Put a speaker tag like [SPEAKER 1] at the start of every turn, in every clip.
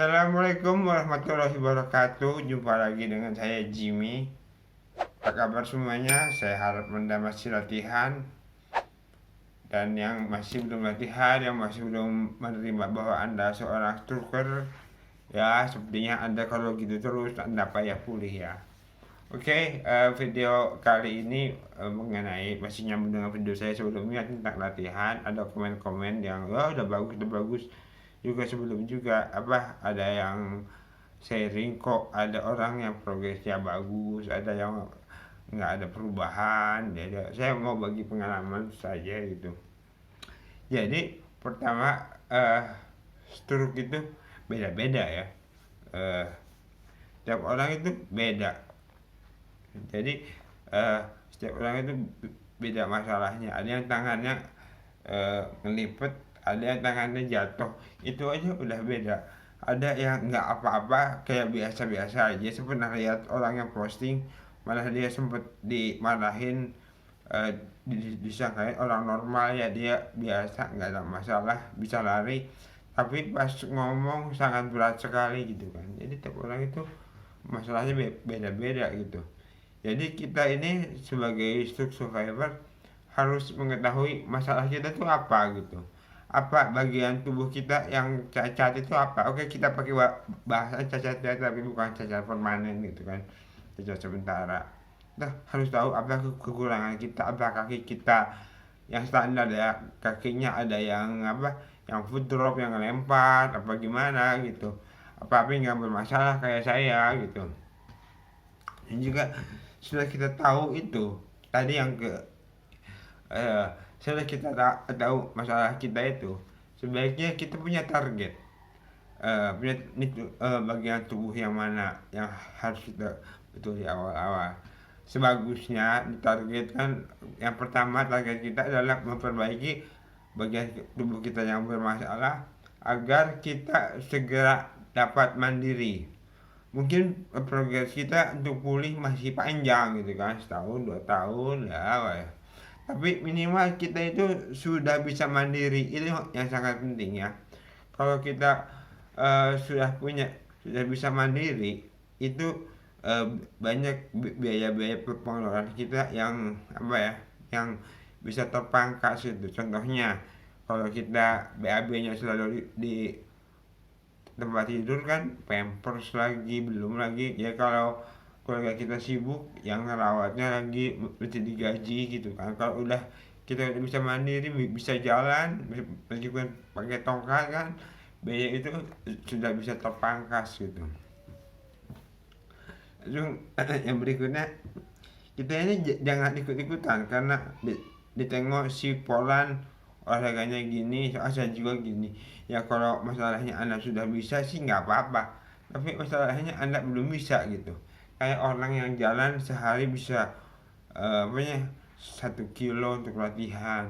[SPEAKER 1] Assalamualaikum warahmatullahi wabarakatuh. Jumpa lagi dengan saya Jimmy. Apa kabar semuanya? Saya harap Anda masih latihan. Dan yang masih belum latihan, yang masih belum menerima bahwa Anda seorang trucker, ya sepertinya Anda kalau gitu terus Anda payah pulih ya. Oke, video kali ini mengenai masih nyambung dengan video saya sebelumnya tentang latihan. Ada komen-komen yang udah bagus juga sebelum juga ada yang sharing kok ada orang yang progresnya bagus, ada yang nggak ada perubahan. Jadi saya mau bagi pengalaman saja gitu. Jadi pertama, stroke itu beda-beda ya. eh, Tiap orang itu beda. Jadi setiap orang itu beda masalahnya. Ada yang tangannya ngelipet, ada yang tangannya jatuh. Itu aja udah beda. Ada yang nggak apa-apa kayak biasa-biasa aja. Saya pernah lihat orang yang posting, malah dia sempet dimarahin, eh, disangkain orang normal ya, dia biasa nggak ada masalah bisa lari, tapi pas ngomong sangat berat sekali gitu kan. Jadi tiap orang itu masalahnya beda-beda gitu. Jadi kita ini sebagai stroke survivor harus mengetahui masalah kita itu apa gitu. Apa bagian tubuh kita yang cacat itu apa? Oke, kita pakai bahasa cacat ya, tapi bukan cacat permanen gitu kan. Cacat sementara. Kita harus tahu apa kekurangan kita, apa kaki kita yang standar ya, kakinya ada yang yang foot drop, yang lempar, apa gimana gitu. Apa nggak bermasalah kayak saya gitu. Dan juga sudah kita tahu itu tadi yang eh, sudah kita tahu masalah kita itu, sebaiknya kita punya target, punya bagian tubuh yang mana yang harus kita betul di awal-awal. Sebagusnya ditargetkan, yang pertama target kita adalah memperbaiki bagian tubuh kita yang bermasalah agar kita segera dapat mandiri. Mungkin progres kita untuk pulih masih panjang gitu kan, setahun 2 tahun ya. Tapi minimal kita itu sudah bisa mandiri, itu yang sangat penting ya. Kalau kita sudah bisa mandiri, itu banyak biaya-biaya pengeluaran kita yang yang bisa terpangkas itu. Contohnya kalau kita BAB-nya selalu di tempat tidur kan, pampers lagi, belum lagi ya kalau keluarga kita sibuk yang ngerawatnya lagi mesti digaji gitu kan. Kalau udah kita udah bisa mandiri, bisa jalan meskipun pakai tongkat kan, biaya itu sudah bisa terpangkas gitu. Lalu yang berikutnya, kita ini jangan ikut-ikutan karena ditengok si Polan olahraganya gini, saya juga gini. Ya kalau masalahnya Anda sudah bisa sih nggak apa-apa, tapi masalahnya Anda belum bisa gitu. Kayak orang yang jalan sehari bisa 1 kilo untuk latihan.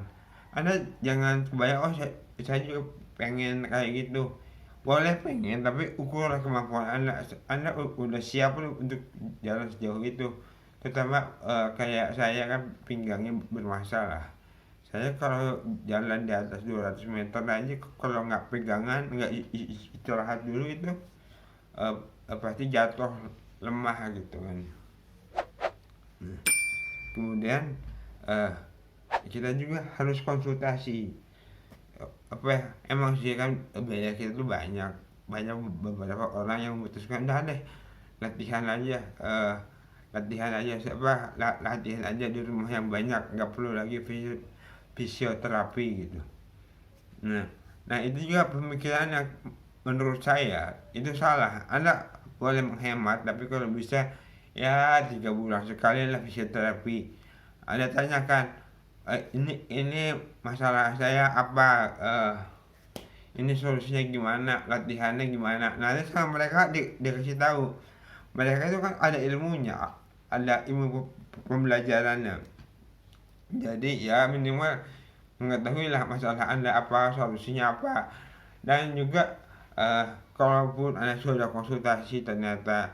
[SPEAKER 1] Anda jangan kebayang, saya juga pengen kayak gitu. Boleh pengen, tapi ukurlah kemampuan Anda. Anda udah siap untuk jalan sejauh itu. Terutama kayak saya kan pinggangnya bermasalah. Saya kalau jalan di atas 200 meter aja, kalau nggak pegangan, nggak istirahat dulu itu uh, pasti jatuh, lemah gitu kan. Nah, kemudian uh, kita juga harus konsultasi. Emang sih kan biaya kita tuh banyak banyak beberapa orang yang memutuskan udah deh latihan aja, latihan aja di rumah yang banyak, nggak perlu lagi fisioterapi gitu. Nah, nah itu juga pemikiran yang menurut saya itu salah. Anda boleh menghemat, tapi kalau bisa ya 3 bulan sekali lah fisioterapi. Anda tanyakan, ini masalah saya apa, ini solusinya gimana, latihannya gimana. Nanti sama mereka dikasih tahu. Mereka itu kan ada ilmunya, ada ilmu pembelajarannya. Jadi ya minimal mengetahui lah masalah Anda apa, solusinya apa. Dan juga kalaupun Anda sudah konsultasi ternyata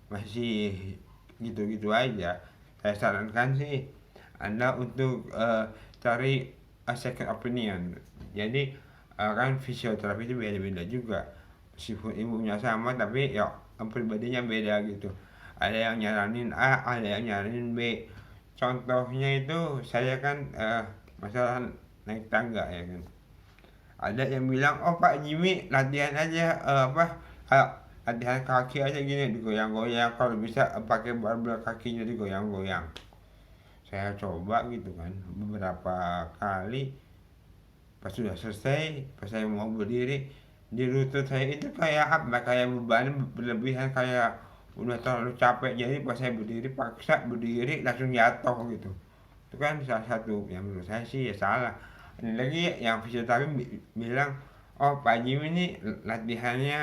[SPEAKER 1] masih gitu-gitu aja, saya sarankan sih Anda untuk cari a second opinion. Jadi kan fisioterapi itu beda-beda juga. meskipun ibunya sama tapi ya pribadinya beda gitu. Ada yang nyaranin A, ada yang nyaranin B. Contohnya itu saya kan masalah naik tangga ya kan. Ada yang bilang, oh Pak Jimmy latihan aja ah, latihan kaki aja gini digoyang-goyang, kalau bisa pakai barbel kakinya digoyang-goyang. Saya coba gitu kan beberapa kali, pas sudah selesai, pas saya mau berdiri, di lutut saya itu kayak apa, kayak beban berlebihan, kayak udah terlalu capek, jadi pas saya berdiri paksa berdiri langsung jatuh gitu. Itu kan salah satu yang menurut saya sih ya salah. Ada lagi yang fisioterapi bilang, oh Pak Jim ini latihannya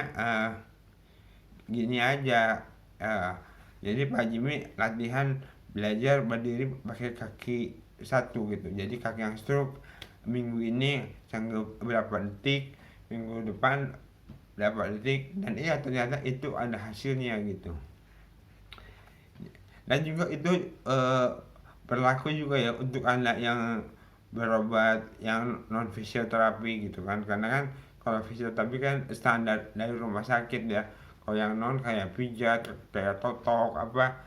[SPEAKER 1] gini aja, eh, jadi Pak Jim ini latihan belajar berdiri pakai kaki satu gitu, jadi kaki yang stroke minggu ini sanggup berapa detik, minggu depan berapa detik, dan iya ternyata itu ada hasilnya gitu. Dan juga itu eh, berlaku juga ya untuk anak yang berobat yang non fisioterapi gitu kan, karena kan kalau fisioterapi kan standar dari rumah sakit ya. Kalau yang non kayak pijat, kayak totok apa,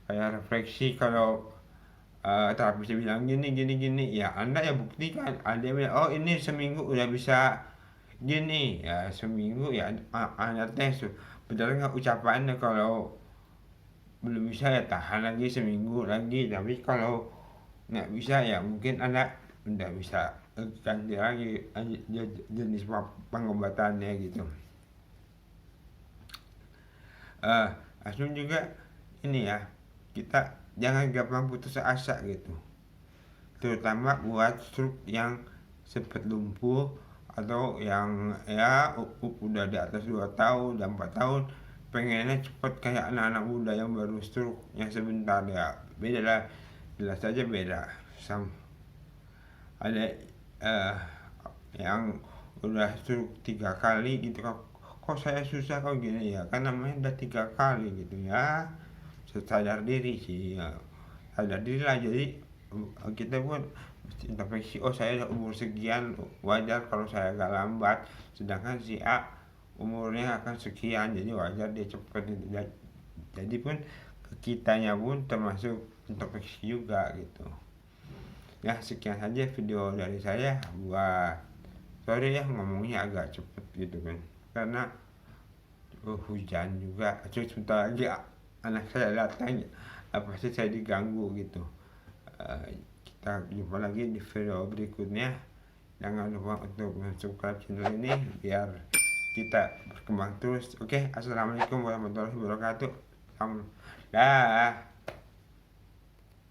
[SPEAKER 1] kayak refleksi, kalau terapis bilang gini gini gini ya anda ya buktikan. Ada yang bilang oh ini seminggu udah bisa gini ya, seminggu ya anda tes benar nggak ucapannya. Kalau belum bisa ya tahan lagi seminggu lagi, tapi kalau nggak bisa ya mungkin anak nggak bisa ganti lagi jenis pengobatannya gitu. eh Langsung juga ini ya, kita jangan gampang putus asa gitu, terutama buat stroke yang sempat lumpuh atau yang ya udah di atas 2 tahun dan 4 tahun, pengennya cepet kayak anak-anak muda yang baru stroke yang sebentar. Ya beda lah, jelas saja beda. Ada eh, yang udah stroke 3 kali gitu, kok saya susah kok gini ya, kan namanya udah 3 kali gitu ya. Sadar diri sih ya, sadar diri lah. Jadi kita pun introspeksi, oh saya umur sekian wajar kalau saya agak lambat, sedangkan si A umurnya akan sekian, jadi wajar dia cepat gitu. Jadi pun kitanya pun termasuk introspeksi juga gitu. Ya sekian saja video dari saya. Buat sorry ya ngomongnya agak cepet gitu kan, karena hujan juga, terus sebentar lagi anak saya datang, pasti saya diganggu gitu. Kita jumpa lagi di video berikutnya. Jangan lupa untuk subscribe channel ini biar kita berkembang terus. Oke, assalamualaikum warahmatullahi wabarakatuh. Dah.